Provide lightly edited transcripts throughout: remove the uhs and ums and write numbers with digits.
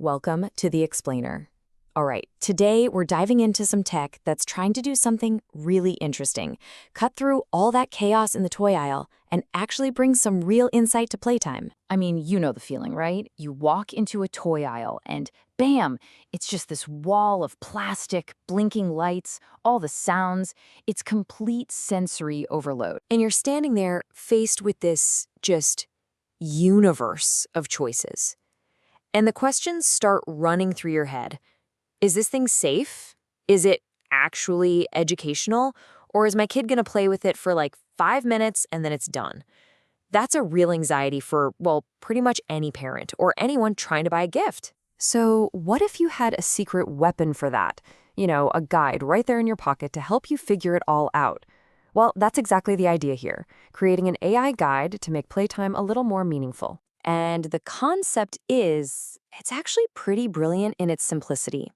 Welcome to The Explainer. All right, today we're diving into some tech that's trying to do something really interesting, cut through all that chaos in the toy aisle, and actually bring some real insight to playtime. I mean, you know the feeling, right? You walk into a toy aisle and bam, it's just this wall of plastic, blinking lights, all the sounds. It's complete sensory overload. And you're standing there faced with this just universe of choices. And the questions start running through your head. Is this thing safe? Is it actually educational? Or is my kid going to play with it for like 5 minutes and then it's done? That's a real anxiety for, well, pretty much any parent or anyone trying to buy a gift. So what if you had a secret weapon for that? You know, a guide right there in your pocket to help you figure it all out. Well, that's exactly the idea here, creating an AI guide to make playtime a little more meaningful. And the concept is, it's actually pretty brilliant in its simplicity.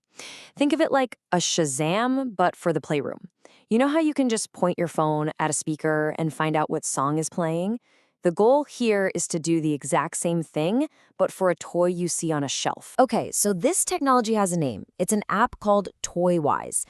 Think of it like a Shazam, but for the playroom. You know how you can just point your phone at a speaker and find out what song is playing? The goal here is to do the exact same thing, but for a toy you see on a shelf. Okay, so this technology has a name. It's an app called ToyWise.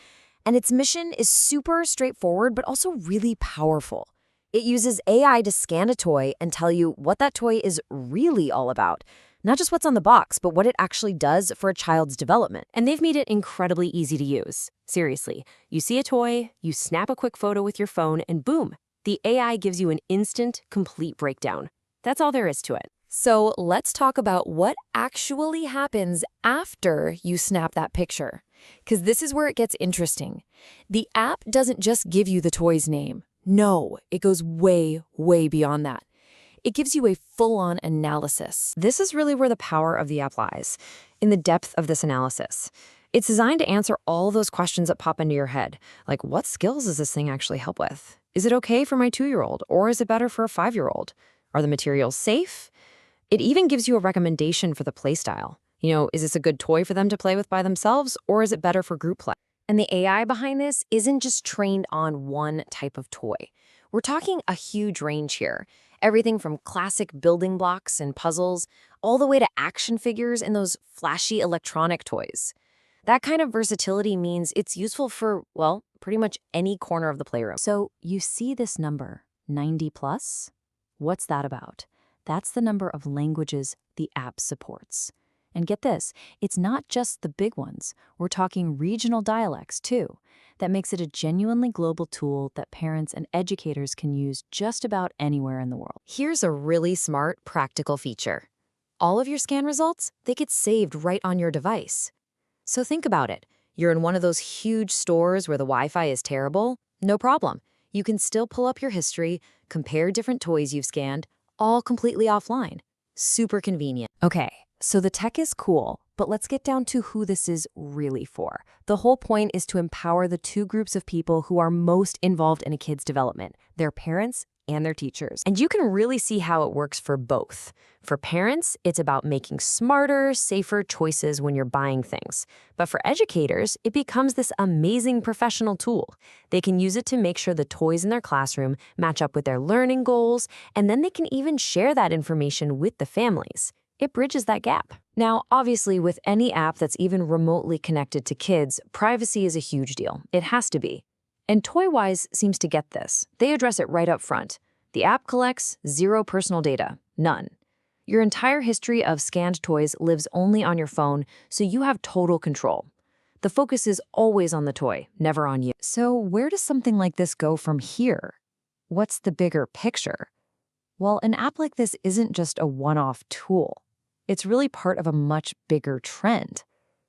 And its mission is super straightforward, but also really powerful. It uses AI to scan a toy and tell you what that toy is really all about. Not just what's on the box, but what it actually does for a child's development. And they've made it incredibly easy to use. Seriously, you see a toy, you snap a quick photo with your phone, and boom, the AI gives you an instant, complete breakdown. That's all there is to it. So let's talk about what actually happens after you snap that picture. Because this is where it gets interesting. The app doesn't just give you the toy's name. No, it goes way, way beyond that. It gives you a full-on analysis. This is really where the power of the app lies, in the depth of this analysis. It's designed to answer all those questions that pop into your head, like what skills does this thing actually help with? Is it okay for my 2-year-old, or is it better for a 5-year-old? Are the materials safe? It even gives you a recommendation for the play style. You know, is this a good toy for them to play with by themselves, or is it better for group play? And the AI behind this isn't just trained on one type of toy. We're talking a huge range here. Everything from classic building blocks and puzzles, all the way to action figures and those flashy electronic toys. That kind of versatility means it's useful for, well, pretty much any corner of the playroom. So you see this number, 90 plus? What's that about? That's the number of languages the app supports. And get this, it's not just the big ones. We're talking regional dialects, too. That makes it a genuinely global tool that parents and educators can use just about anywhere in the world. Here's a really smart, practical feature. All of your scan results, they get saved right on your device. So think about it. You're in one of those huge stores where the Wi-Fi is terrible? No problem. You can still pull up your history, compare different toys you've scanned, all completely offline. Super convenient. Okay. So the tech is cool, but let's get down to who this is really for. The whole point is to empower the two groups of people who are most involved in a kid's development, their parents and their teachers. And you can really see how it works for both. For parents, it's about making smarter, safer choices when you're buying things. But for educators, it becomes this amazing professional tool. They can use it to make sure the toys in their classroom match up with their learning goals, and then they can even share that information with the families. It bridges that gap. Now, obviously, with any app that's even remotely connected to kids, privacy is a huge deal. It has to be. And ToyWise seems to get this. They address it right up front. The app collects zero personal data, none. Your entire history of scanned toys lives only on your phone, so you have total control. The focus is always on the toy, never on you. So where does something like this go from here? What's the bigger picture? Well, an app like this isn't just a one-off tool. It's really part of a much bigger trend,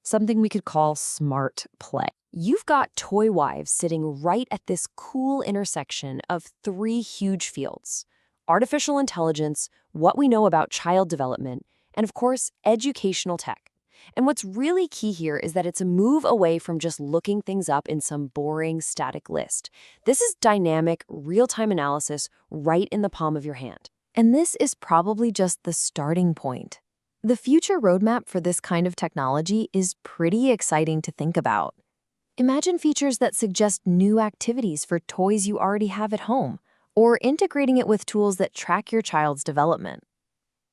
something we could call smart play. You've got ToyWise sitting right at this cool intersection of 3 huge fields: artificial intelligence, what we know about child development, and of course, educational tech. And what's really key here is that it's a move away from just looking things up in some boring, static list. This is dynamic, real-time analysis right in the palm of your hand. And this is probably just the starting point. The future roadmap for this kind of technology is pretty exciting to think about. Imagine features that suggest new activities for toys you already have at home, or integrating it with tools that track your child's development.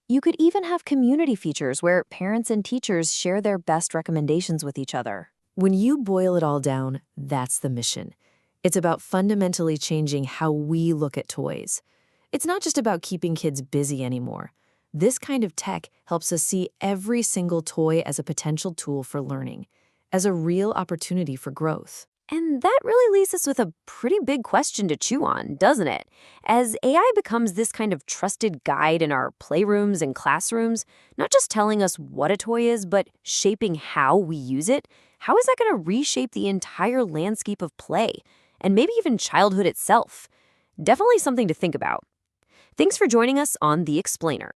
You could even have community features where parents and teachers share their best recommendations with each other. When you boil it all down, that's the mission. It's about fundamentally changing how we look at toys. It's not just about keeping kids busy anymore. This kind of tech helps us see every single toy as a potential tool for learning, as a real opportunity for growth. And that really leaves us with a pretty big question to chew on, doesn't it? As AI becomes this kind of trusted guide in our playrooms and classrooms, not just telling us what a toy is, but shaping how we use it, how is that going to reshape the entire landscape of play, and maybe even childhood itself? Definitely something to think about. Thanks for joining us on The Explainer.